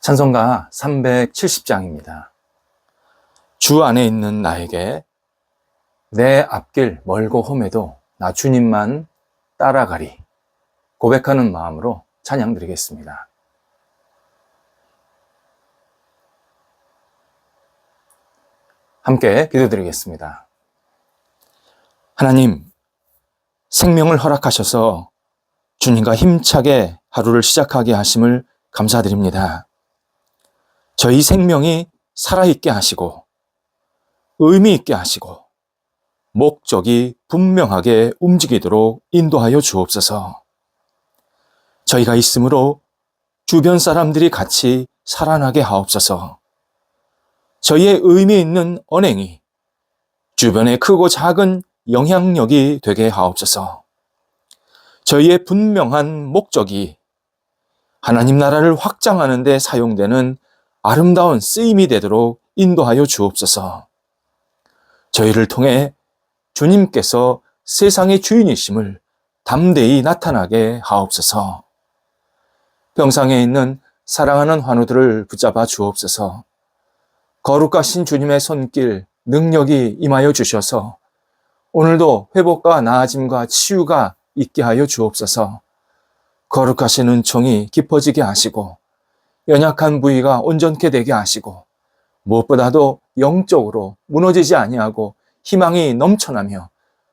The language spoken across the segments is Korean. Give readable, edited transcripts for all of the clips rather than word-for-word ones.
찬송가 370장입니다. 주 안에 있는 나에게 내 앞길 멀고 험해도 나 주님만 따라가리 고백하는 마음으로 찬양 드리겠습니다. 함께 기도드리겠습니다. 하나님, 생명을 허락하셔서 주님과 힘차게 하루를 시작하게 하심을 감사드립니다. 저희 생명이 살아있게 하시고 의미 있게 하시고 목적이 분명하게 움직이도록 인도하여 주옵소서. 저희가 있으므로 주변 사람들이 같이 살아나게 하옵소서. 저희의 의미 있는 언행이 주변에 크고 작은 영향력이 되게 하옵소서. 저희의 분명한 목적이 하나님 나라를 확장하는 데 사용되는 아름다운 쓰임이 되도록 인도하여 주옵소서. 저희를 통해 주님께서 세상의 주인이심을 담대히 나타나게 하옵소서. 병상에 있는 사랑하는 환우들을 붙잡아 주옵소서. 거룩하신 주님의 손길, 능력이 임하여 주셔서 오늘도 회복과 나아짐과 치유가 있게 하여 주옵소서. 거룩하신 은총이 깊어지게 하시고 연약한 부위가 온전케 되게 하시고 무엇보다도 영적으로 무너지지 아니하고 희망이 넘쳐나며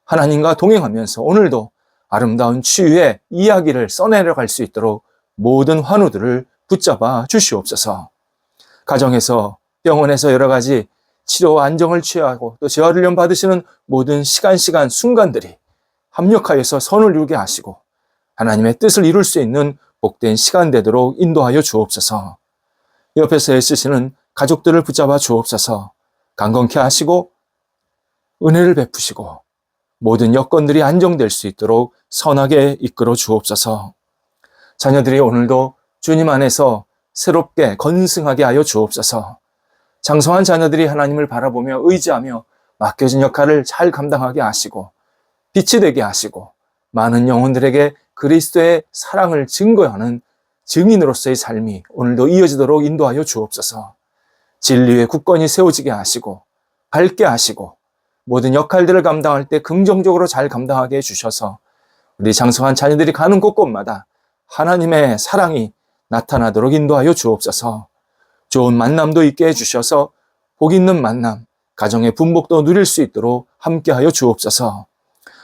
하나님과 동행하면서 오늘도 아름다운 치유의 이야기를 써내려갈 수 있도록 모든 환우들을 붙잡아 주시옵소서. 가정에서 병원에서 여러 가지 치료와 안정을 취하고 또 재활훈련 받으시는 모든 시간 순간들이 합력하여서 선을 이루게 하시고 하나님의 뜻을 이룰 수 있는 복된 시간 되도록 인도하여 주옵소서. 옆에서 애쓰시는 가족들을 붙잡아 주옵소서. 강건케 하시고 은혜를 베푸시고 모든 여건들이 안정될 수 있도록 선하게 이끌어 주옵소서. 자녀들이 오늘도 주님 안에서 새롭게 건승하게 하여 주옵소서. 장성한 자녀들이 하나님을 바라보며 의지하며 맡겨진 역할을 잘 감당하게 하시고 빛이 되게 하시고 많은 영혼들에게 그리스도의 사랑을 증거하는 증인으로서의 삶이 오늘도 이어지도록 인도하여 주옵소서. 진리의 굳건히 세워지게 하시고 밝게 하시고 모든 역할들을 감당할 때 긍정적으로 잘 감당하게 해주셔서 우리 장성한 자녀들이 가는 곳곳마다 하나님의 사랑이 나타나도록 인도하여 주옵소서. 좋은 만남도 있게 해주셔서 복 있는 만남, 가정의 분복도 누릴 수 있도록 함께하여 주옵소서.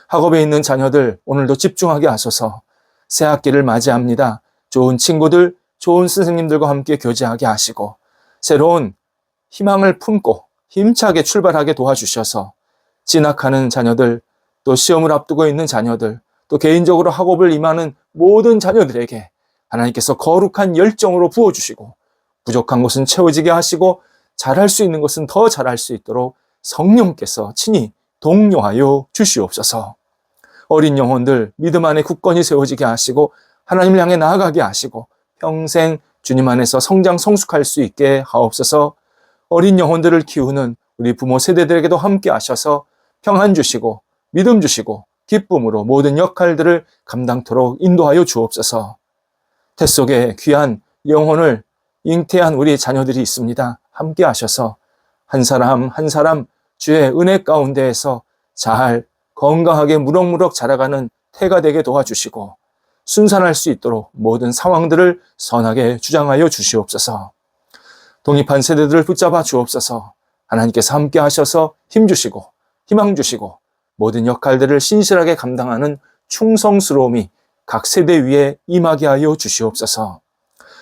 학업에 있는 자녀들 오늘도 집중하게 하소서. 새 학기를 맞이합니다. 좋은 친구들, 좋은 선생님들과 함께 교제하게 하시고 새로운 희망을 품고 힘차게 출발하게 도와주셔서 진학하는 자녀들, 또 시험을 앞두고 있는 자녀들, 또 개인적으로 학업을 임하는 모든 자녀들에게 하나님께서 거룩한 열정으로 부어주시고 부족한 것은 채워지게 하시고 잘할 수 있는 것은 더 잘할 수 있도록 성령께서 친히 동료하여 주시옵소서. 어린 영혼들 믿음 안에 굳건히 세워지게 하시고 하나님을 향해 나아가게 하시고 평생 주님 안에서 성장 성숙할 수 있게 하옵소서. 어린 영혼들을 키우는 우리 부모 세대들에게도 함께 하셔서 평안 주시고 믿음 주시고 기쁨으로 모든 역할들을 감당토록 인도하여 주옵소서. 태 속에 귀한 영혼을 잉태한 우리 자녀들이 있습니다. 함께 하셔서 한 사람 한 사람 주의 은혜 가운데에서 잘 건강하게 무럭무럭 자라가는 태가 되게 도와주시고 순산할 수 있도록 모든 상황들을 선하게 주장하여 주시옵소서. 독립한 세대들을 붙잡아 주옵소서. 하나님께서 함께 하셔서 힘주시고 희망 주시고 모든 역할들을 신실하게 감당하는 충성스러움이 각 세대 위에 임하게 하여 주시옵소서.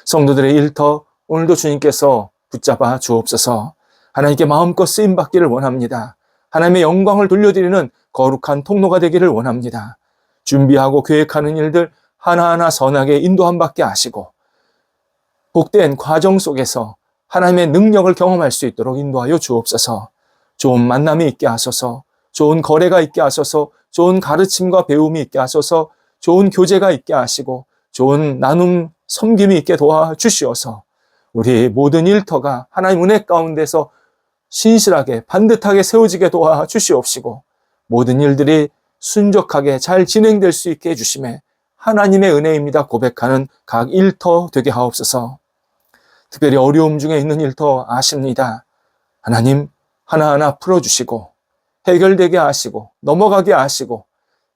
성도들의 일터 오늘도 주님께서 붙잡아 주옵소서. 하나님께 마음껏 쓰임받기를 원합니다. 하나님의 영광을 돌려드리는 거룩한 통로가 되기를 원합니다. 준비하고 계획하는 일들 하나하나 선하게 인도함 받게 하시고 복된 과정 속에서 하나님의 능력을 경험할 수 있도록 인도하여 주옵소서. 좋은 만남이 있게 하소서. 좋은 거래가 있게 하소서. 좋은 가르침과 배움이 있게 하소서. 좋은 교제가 있게 하시고 좋은 나눔 섬김이 있게 도와주시어서 우리 모든 일터가 하나님 은혜 가운데서 신실하게 반듯하게 세워지게 도와주시옵시고 모든 일들이 순적하게 잘 진행될 수 있게 해주심에 하나님의 은혜입니다 고백하는 각 일터 되게 하옵소서. 특별히 어려움 중에 있는 일 더 아십니다. 하나님 하나하나 풀어주시고 해결되게 하시고 넘어가게 하시고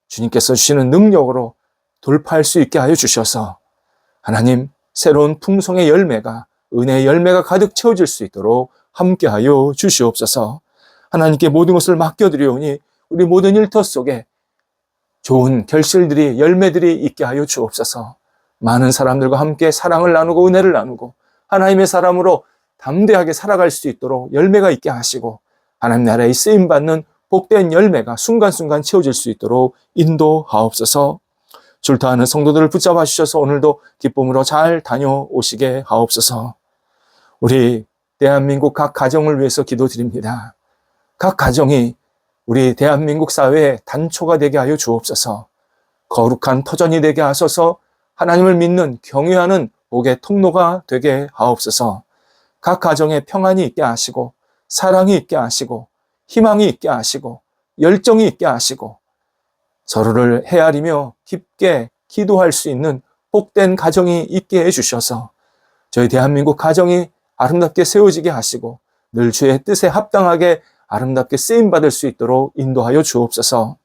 주님께서 주시는 능력으로 돌파할 수 있게 하여 주셔서 하나님 새로운 풍성의 열매가 은혜의 열매가 가득 채워질 수 있도록 함께하여 주시옵소서. 하나님께 모든 것을 맡겨드리오니 우리 모든 일터 속에 좋은 결실들이 열매들이 있게 하여 주옵소서. 많은 사람들과 함께 사랑을 나누고 은혜를 나누고 하나님의 사람으로 담대하게 살아갈 수 있도록 열매가 있게 하시고 하나님 나라에 쓰임받는 복된 열매가 순간순간 채워질 수 있도록 인도하옵소서. 줄타하는 성도들을 붙잡아 주셔서 오늘도 기쁨으로 잘 다녀오시게 하옵소서. 우리 대한민국 각 가정을 위해서 기도드립니다. 각 가정이 우리 대한민국 사회의 단초가 되게 하여 주옵소서. 거룩한 터전이 되게 하소서. 하나님을 믿는 경외하는 복의 통로가 되게 하옵소서. 각 가정에 평안이 있게 하시고 사랑이 있게 하시고 희망이 있게 하시고 열정이 있게 하시고 서로를 헤아리며 깊게 기도할 수 있는 복된 가정이 있게 해주셔서 저희 대한민국 가정이 아름답게 세워지게 하시고 늘 주의 뜻에 합당하게 아름답게 쓰임받을 수 있도록 인도하여 주옵소서.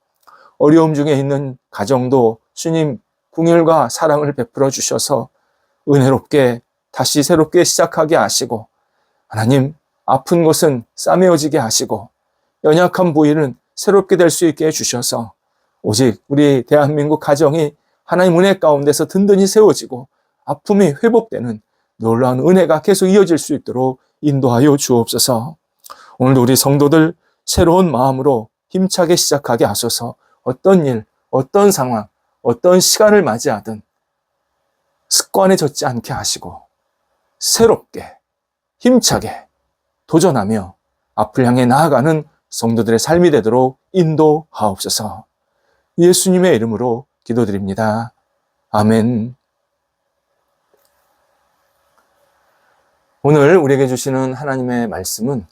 어려움 중에 있는 가정도 주님 궁율과 사랑을 베풀어 주셔서 은혜롭게 다시 새롭게 시작하게 하시고 하나님 아픈 것은 싸매어지게 하시고 연약한 부위는 새롭게 될 수 있게 해주셔서 오직 우리 대한민국 가정이 하나님 은혜 가운데서 든든히 세워지고 아픔이 회복되는 놀라운 은혜가 계속 이어질 수 있도록 인도하여 주옵소서. 오늘도 우리 성도들 새로운 마음으로 힘차게 시작하게 하소서. 어떤 일, 어떤 상황, 어떤 시간을 맞이하든 습관에 젖지 않게 하시고 새롭게 힘차게 도전하며 앞을 향해 나아가는 성도들의 삶이 되도록 인도하옵소서. 예수님의 이름으로 기도드립니다. 아멘. 오늘 우리에게 주시는 하나님의 말씀은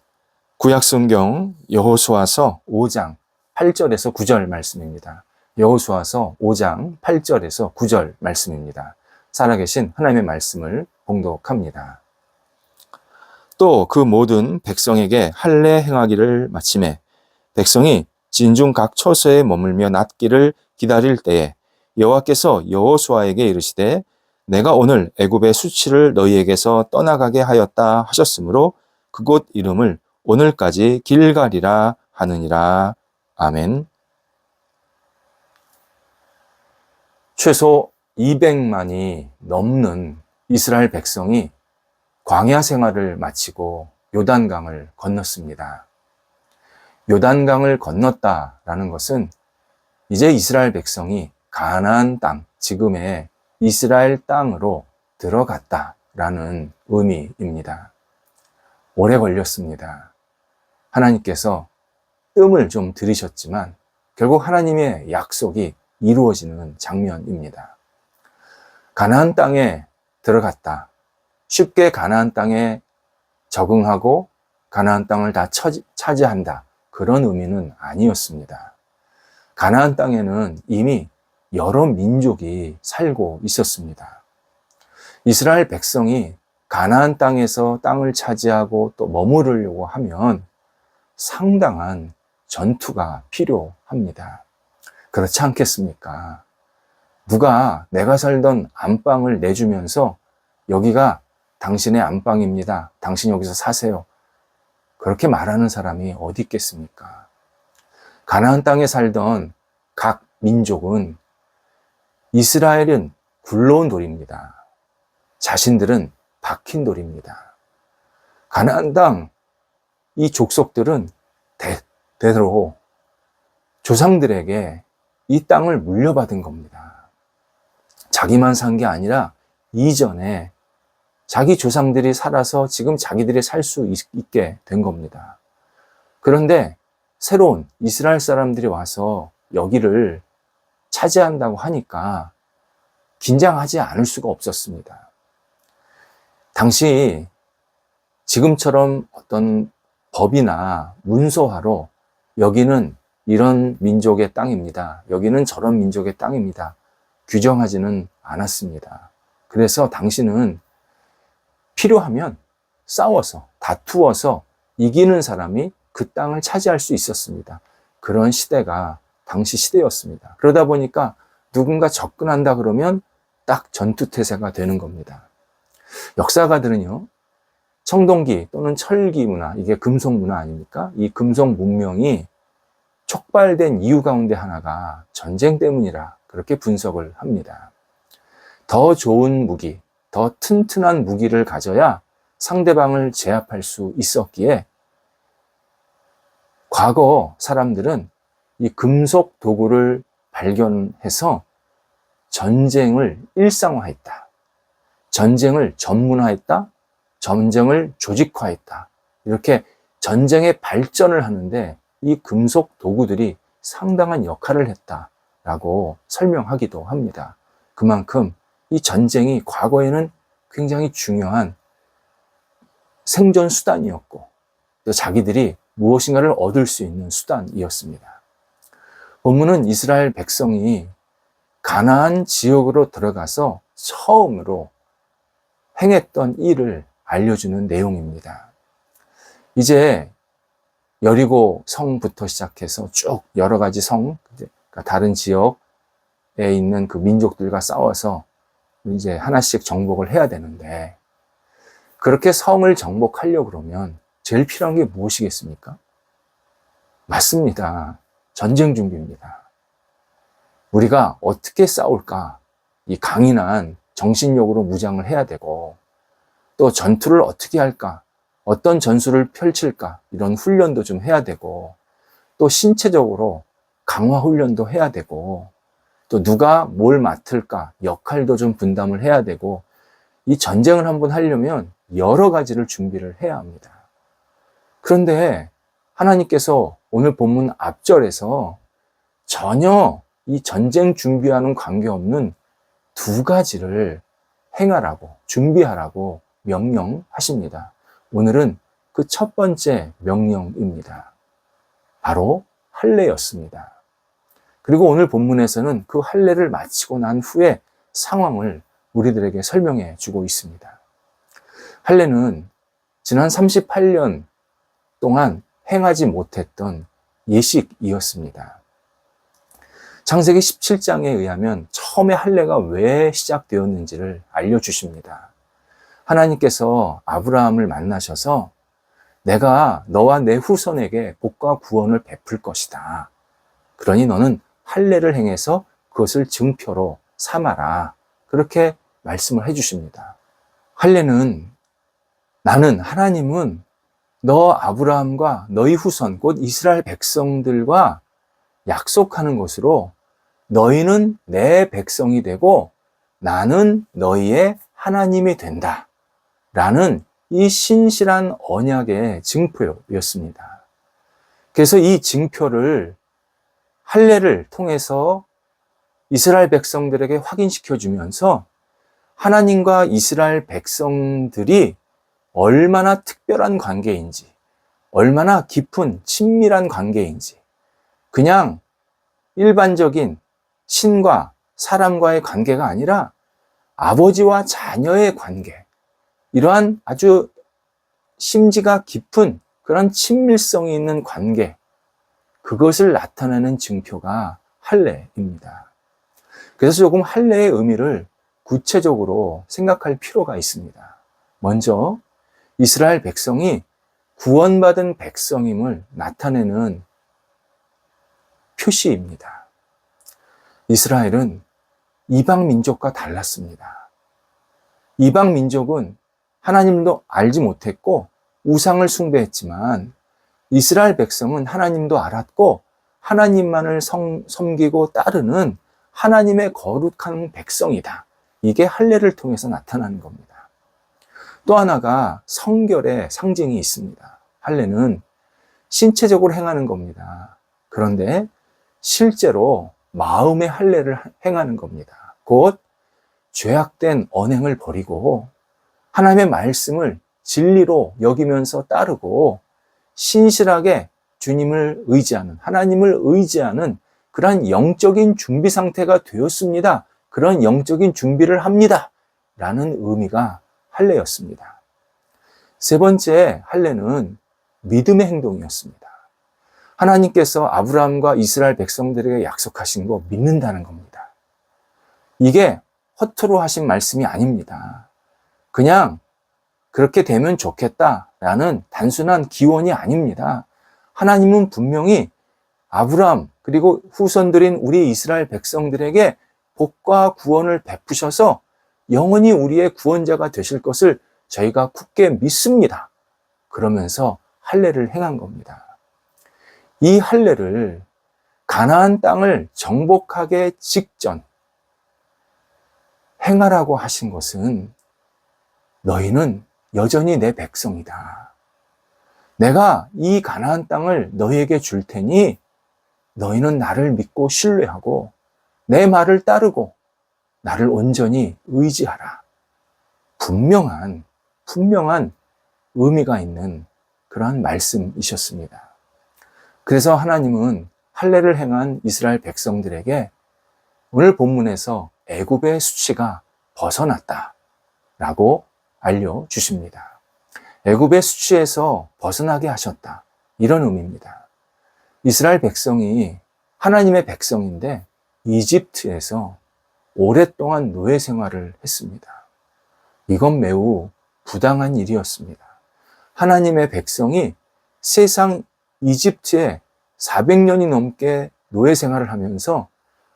구약성경 여호수아서 5장 8절에서 9절 말씀입니다. 여호수아서 5장 8절에서 9절 말씀입니다. 살아계신 하나님의 말씀을 봉독합니다. 또 그 모든 백성에게 할례 행하기를 마치매 백성이 진중 각 처소에 머물며 낫기를 기다릴 때에 여호와께서 여호수아에게 이르시되 내가 오늘 애굽의 수치를 너희에게서 떠나가게 하였다 하셨으므로 그곳 이름을 오늘까지 길갈이라 하느니라. 아멘. 최소 200만이 넘는 이스라엘 백성이 광야 생활을 마치고 요단강을 건넜습니다. 요단강을 건넜다라는 것은 이제 이스라엘 백성이 가나안 땅, 지금의 이스라엘 땅으로 들어갔다라는 의미입니다. 오래 걸렸습니다. 하나님께서 뜸을 좀 들이셨지만 결국 하나님의 약속이 이루어지는 장면입니다. 가나안 땅에 들어갔다. 쉽게 가나안 땅에 적응하고 가나안 땅을 다 차지한다. 그런 의미는 아니었습니다. 가나안 땅에는 이미 여러 민족이 살고 있었습니다. 이스라엘 백성이 가나안 땅에서 땅을 차지하고 또 머무르려고 하면 상당한 전투가 필요합니다. 그렇지 않겠습니까? 누가 내가 살던 안방을 내주면서 여기가 당신의 안방입니다. 당신 여기서 사세요. 그렇게 말하는 사람이 어디 있겠습니까? 가나안 땅에 살던 각 민족은 이스라엘은 굴러온 돌입니다. 자신들은 박힌 돌입니다. 가나안 땅 이 족속들은 대대로 조상들에게 이 땅을 물려받은 겁니다. 자기만 산 게 아니라 이전에 자기 조상들이 살아서 지금 자기들이 살 수 있게 된 겁니다. 그런데 새로운 이스라엘 사람들이 와서 여기를 차지한다고 하니까 긴장하지 않을 수가 없었습니다. 당시 지금처럼 어떤 법이나 문서화로 여기는 이런 민족의 땅입니다. 여기는 저런 민족의 땅입니다. 규정하지는 않았습니다. 그래서 당시는 필요하면 싸워서 다투어서 이기는 사람이 그 땅을 차지할 수 있었습니다. 그런 시대가 당시 시대였습니다. 그러다 보니까 누군가 접근한다 그러면 딱 전투태세가 되는 겁니다. 역사가들은요, 청동기 또는 철기 문화, 이게 금속 문화 아닙니까? 이 금속 문명이 촉발된 이유 가운데 하나가 전쟁 때문이라 그렇게 분석을 합니다. 더 좋은 무기, 더 튼튼한 무기를 가져야 상대방을 제압할 수 있었기에 과거 사람들은 이 금속 도구를 발견해서 전쟁을 일상화했다. 전쟁을 전문화했다. 전쟁을 조직화했다. 이렇게 전쟁의 발전을 하는데 이 금속 도구들이 상당한 역할을 했다라고 설명하기도 합니다. 그만큼 이 전쟁이 과거에는 굉장히 중요한 생존 수단이었고 또 자기들이 무엇인가를 얻을 수 있는 수단이었습니다. 본문은 이스라엘 백성이 가나안 지역으로 들어가서 처음으로 행했던 일을 알려주는 내용입니다. 이제 여리고 성부터 시작해서 쭉 여러 가지 성, 그러니까 다른 지역에 있는 그 민족들과 싸워서 이제 하나씩 정복을 해야 되는데, 그렇게 성을 정복하려고 그러면 제일 필요한 게 무엇이겠습니까? 맞습니다. 전쟁 준비입니다. 우리가 어떻게 싸울까? 이 강인한 정신력으로 무장을 해야 되고, 또 전투를 어떻게 할까? 어떤 전술을 펼칠까? 이런 훈련도 좀 해야 되고, 또 신체적으로 강화 훈련도 해야 되고, 또 누가 뭘 맡을까? 역할도 좀 분담을 해야 되고, 이 전쟁을 한번 하려면 여러 가지를 준비를 해야 합니다. 그런데 하나님께서 오늘 본문 앞절에서 전혀 이 전쟁 준비와는 관계없는 두 가지를 행하라고, 준비하라고 명령하십니다. 오늘은 그 첫 번째 명령입니다. 바로 할례였습니다. 그리고 오늘 본문에서는 그 할례를 마치고 난 후에 상황을 우리들에게 설명해 주고 있습니다. 할례는 지난 38년 동안 행하지 못했던 예식이었습니다. 창세기 17장에 의하면 처음에 할례가 왜 시작되었는지를 알려주십니다. 하나님께서 아브라함을 만나셔서 내가 너와 내 후손에게 복과 구원을 베풀 것이다. 그러니 너는 할례를 행해서 그것을 증표로 삼아라. 그렇게 말씀을 해주십니다. 할례는 하나님은 너 아브라함과 너희 후손, 곧 이스라엘 백성들과 약속하는 것으로 너희는 내 백성이 되고 나는 너희의 하나님이 된다. 라는 이 신실한 언약의 증표였습니다. 그래서 이 증표를 할례를 통해서 이스라엘 백성들에게 확인시켜 주면서 하나님과 이스라엘 백성들이 얼마나 특별한 관계인지, 얼마나 깊은 친밀한 관계인지, 그냥 일반적인 신과 사람과의 관계가 아니라 아버지와 자녀의 관계, 이러한 아주 심지가 깊은 그런 친밀성이 있는 관계, 그것을 나타내는 증표가 할례입니다. 그래서 조금 할례의 의미를 구체적으로 생각할 필요가 있습니다. 먼저 이스라엘 백성이 구원받은 백성임을 나타내는 표시입니다. 이스라엘은 이방 민족과 달랐습니다. 이방 민족은 하나님도 알지 못했고 우상을 숭배했지만 이스라엘 백성은 하나님도 알았고 하나님만을 섬기고 따르는 하나님의 거룩한 백성이다. 이게 할례를 통해서 나타나는 겁니다. 또 하나가 성결의 상징이 있습니다. 할례는 신체적으로 행하는 겁니다. 그런데 실제로 마음의 할례를 행하는 겁니다. 곧 죄악된 언행을 버리고 하나님의 말씀을 진리로 여기면서 따르고 신실하게 주님을 의지하는, 하나님을 의지하는 그러한 영적인 준비 상태가 되었습니다. 그런 영적인 준비를 합니다. 라는 의미가 할례였습니다. 세 번째 할례는 믿음의 행동이었습니다. 하나님께서 아브라함과 이스라엘 백성들에게 약속하신 거 믿는다는 겁니다. 이게 허투루 하신 말씀이 아닙니다. 그냥 그렇게 되면 좋겠다라는 단순한 기원이 아닙니다. 하나님은 분명히 아브라함 그리고 후손들인 우리 이스라엘 백성들에게 복과 구원을 베푸셔서 영원히 우리의 구원자가 되실 것을 저희가 굳게 믿습니다. 그러면서 할례를 행한 겁니다. 이 할례를 가나안 땅을 정복하기 직전 행하라고 하신 것은 너희는 여전히 내 백성이다. 내가 이 가나안 땅을 너희에게 줄 테니 너희는 나를 믿고 신뢰하고 내 말을 따르고 나를 온전히 의지하라. 분명한 의미가 있는 그러한 말씀이셨습니다. 그래서 하나님은 할례를 행한 이스라엘 백성들에게 오늘 본문에서 애굽의 수치가 벗어났다라고 알려주십니다. 애굽의 수치에서 벗어나게 하셨다. 이런 의미입니다. 이스라엘 백성이 하나님의 백성인데 이집트에서 오랫동안 노예 생활을 했습니다. 이건 매우 부당한 일이었습니다. 하나님의 백성이 세상 이집트에 400년이 넘게 노예 생활을 하면서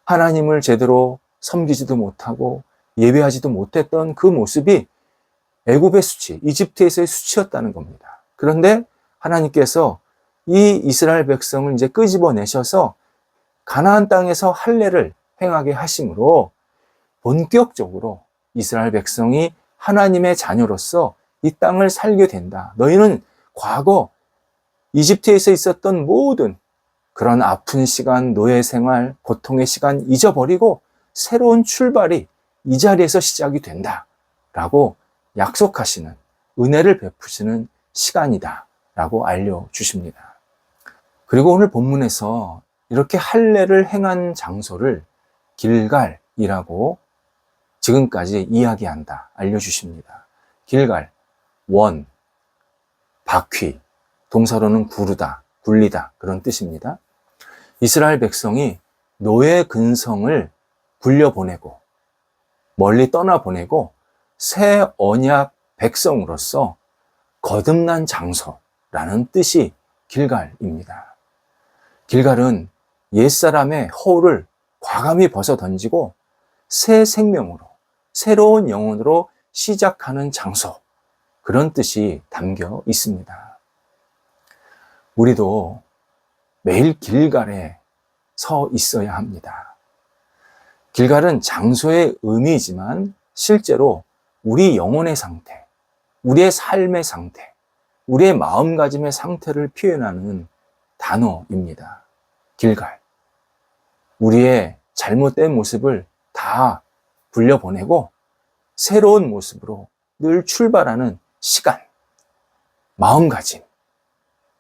하나님을 제대로 섬기지도 못하고 예배하지도 못했던 그 모습이 애굽의 수치, 이집트에서의 수치였다는 겁니다. 그런데 하나님께서 이 이스라엘 백성을 이제 끄집어내셔서 가나안 땅에서 할례를 행하게 하심으로 본격적으로 이스라엘 백성이 하나님의 자녀로서 이 땅을 살게 된다. 너희는 과거 이집트에서 있었던 모든 그런 아픈 시간, 노예 생활, 고통의 시간 잊어버리고 새로운 출발이 이 자리에서 시작이 된다. 라고 약속하시는, 은혜를 베푸시는 시간이다. 라고 알려주십니다. 그리고 오늘 본문에서 이렇게 할례를 행한 장소를 길갈이라고 지금까지 이야기한다. 알려주십니다. 길갈, 원, 바퀴, 동사로는 구르다, 굴리다 그런 뜻입니다. 이스라엘 백성이 노예 근성을 굴려보내고 멀리 떠나보내고 새 언약 백성으로서 거듭난 장소라는 뜻이 길갈입니다. 길갈은 옛사람의 허울을 과감히 벗어던지고 새 생명으로 새로운 영혼으로 시작하는 장소, 그런 뜻이 담겨 있습니다. 우리도 매일 길갈에 서 있어야 합니다. 길갈은 장소의 의미이지만 실제로 우리 영혼의 상태, 우리의 삶의 상태, 우리의 마음가짐의 상태를 표현하는 단어입니다. 길갈. 우리의 잘못된 모습을 다 굴려보내고 새로운 모습으로 늘 출발하는 시간, 마음가짐,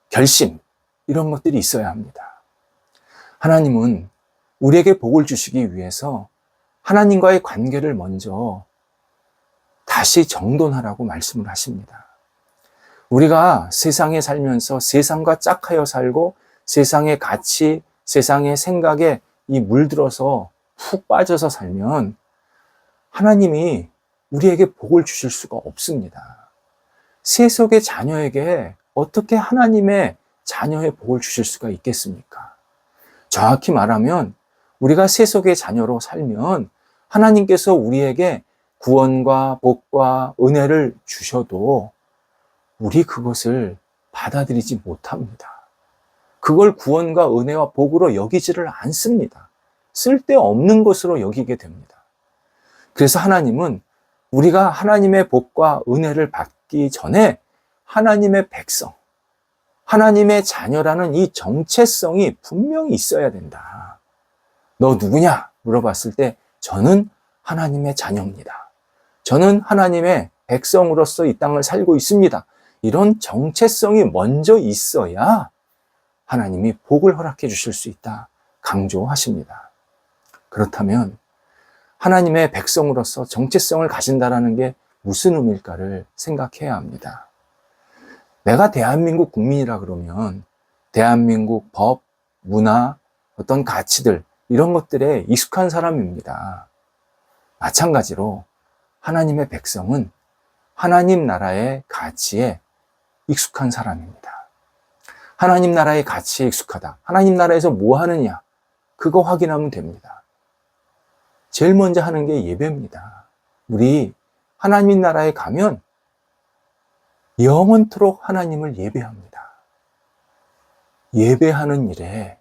결심, 이런 것들이 있어야 합니다. 하나님은 우리에게 복을 주시기 위해서 하나님과의 관계를 먼저 다시 정돈하라고 말씀을 하십니다. 우리가 세상에 살면서 세상과 짝하여 살고 세상의 가치, 세상의 생각에 이 물들어서 푹 빠져서 살면 하나님이 우리에게 복을 주실 수가 없습니다. 세속의 자녀에게 어떻게 하나님의 자녀의 복을 주실 수가 있겠습니까? 정확히 말하면 우리가 세속의 자녀로 살면 하나님께서 우리에게 구원과 복과 은혜를 주셔도 우리 그것을 받아들이지 못합니다. 그걸 구원과 은혜와 복으로 여기지를 않습니다. 쓸데없는 것으로 여기게 됩니다. 그래서 하나님은 우리가 하나님의 복과 은혜를 받기 전에 하나님의 백성, 하나님의 자녀라는 이 정체성이 분명히 있어야 된다. 너 누구냐? 물어봤을 때 저는 하나님의 자녀입니다. 저는 하나님의 백성으로서 이 땅을 살고 있습니다. 이런 정체성이 먼저 있어야 하나님이 복을 허락해 주실 수 있다 강조하십니다. 그렇다면 하나님의 백성으로서 정체성을 가진다는 게 무슨 의미일까를 생각해야 합니다. 내가 대한민국 국민이라 그러면 대한민국 법, 문화, 어떤 가치들, 이런 것들에 익숙한 사람입니다. 마찬가지로 하나님의 백성은 하나님 나라의 가치에 익숙한 사람입니다. 하나님 나라의 가치에 익숙하다. 하나님 나라에서 뭐 하느냐? 그거 확인하면 됩니다. 제일 먼저 하는 게 예배입니다. 우리 하나님 나라에 가면 영원토록 하나님을 예배합니다. 예배하는 일에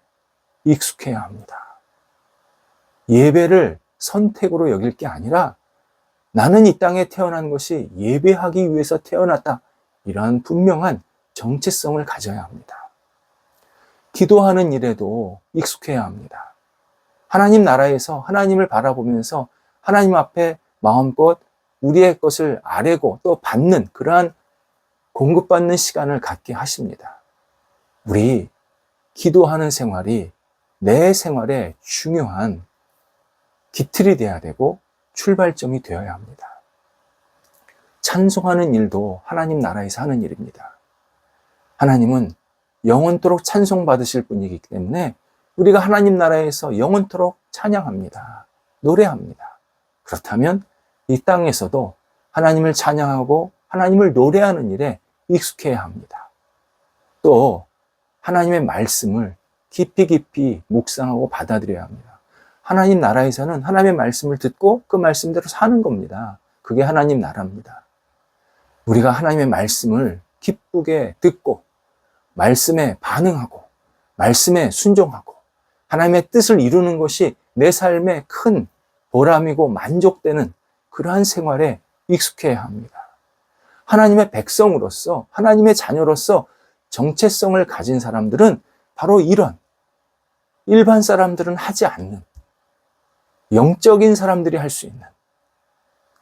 익숙해야 합니다. 예배를 선택으로 여길 게 아니라 나는 이 땅에 태어난 것이 예배하기 위해서 태어났다. 이러한 분명한 정체성을 가져야 합니다. 기도하는 일에도 익숙해야 합니다. 하나님 나라에서 하나님을 바라보면서 하나님 앞에 마음껏 우리의 것을 아뢰고 또 받는 그러한 공급받는 시간을 갖게 하십니다. 우리 기도하는 생활이 내 생활에 중요한 기틀이 되어야 되고 출발점이 되어야 합니다. 찬송하는 일도 하나님 나라에서 하는 일입니다. 하나님은 영원토록 찬송받으실 분이기 때문에 우리가 하나님 나라에서 영원토록 찬양합니다. 노래합니다. 그렇다면 이 땅에서도 하나님을 찬양하고 하나님을 노래하는 일에 익숙해야 합니다. 또 하나님의 말씀을 깊이 깊이 묵상하고 받아들여야 합니다. 하나님 나라에서는 하나님의 말씀을 듣고 그 말씀대로 사는 겁니다. 그게 하나님 나라입니다. 우리가 하나님의 말씀을 기쁘게 듣고 말씀에 반응하고 말씀에 순종하고 하나님의 뜻을 이루는 것이 내 삶의 큰 보람이고 만족되는 그러한 생활에 익숙해야 합니다. 하나님의 백성으로서 하나님의 자녀로서 정체성을 가진 사람들은 바로 이런 일반 사람들은 하지 않는 영적인 사람들이 할 수 있는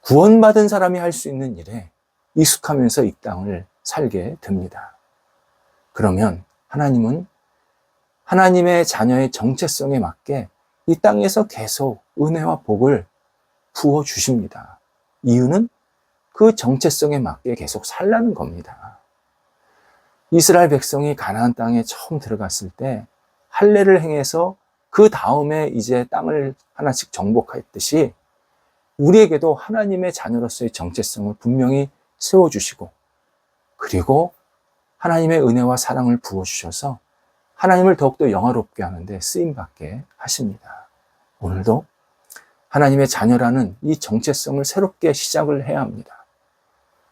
구원받은 사람이 할 수 있는 일에 익숙하면서 이 땅을 살게 됩니다. 그러면 하나님은 하나님의 자녀의 정체성에 맞게 이 땅에서 계속 은혜와 복을 부어주십니다. 이유는 그 정체성에 맞게 계속 살라는 겁니다. 이스라엘 백성이 가나안 땅에 처음 들어갔을 때 할례를 행해서 그 다음에 이제 땅을 하나씩 정복했듯이 우리에게도 하나님의 자녀로서의 정체성을 분명히 세워주시고 그리고 하나님의 은혜와 사랑을 부어주셔서 하나님을 더욱더 영화롭게 하는데 쓰임받게 하십니다. 오늘도 하나님의 자녀라는 이 정체성을 새롭게 시작을 해야 합니다.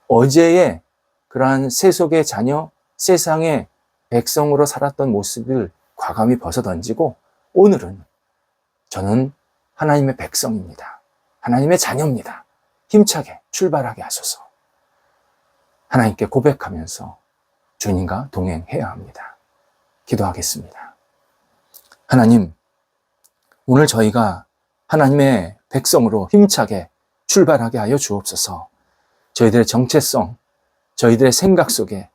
어제의 그러한 세속의 자녀, 세상의 백성으로 살았던 모습을 과감히 벗어던지고 오늘은 저는 하나님의 백성입니다. 하나님의 자녀입니다. 힘차게 출발하게 하소서. 하나님께 고백하면서 주님과 동행해야 합니다. 기도하겠습니다. 하나님, 오늘 저희가 하나님의 백성으로 힘차게 출발하게 하여 주옵소서. 저희들의 정체성, 저희들의 생각 속에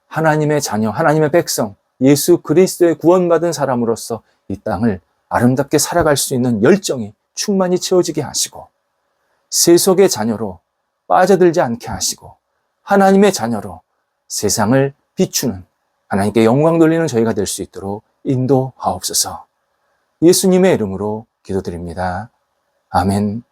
하나님의 자녀, 하나님의 백성, 예수 그리스도의 구원받은 사람으로서 이 땅을 아름답게 살아갈 수 있는 열정이 충만히 채워지게 하시고 세속의 자녀로 빠져들지 않게 하시고 하나님의 자녀로 세상을 비추는 하나님께 영광 돌리는 저희가 될 수 있도록 인도하옵소서. 예수님의 이름으로 기도드립니다. 아멘.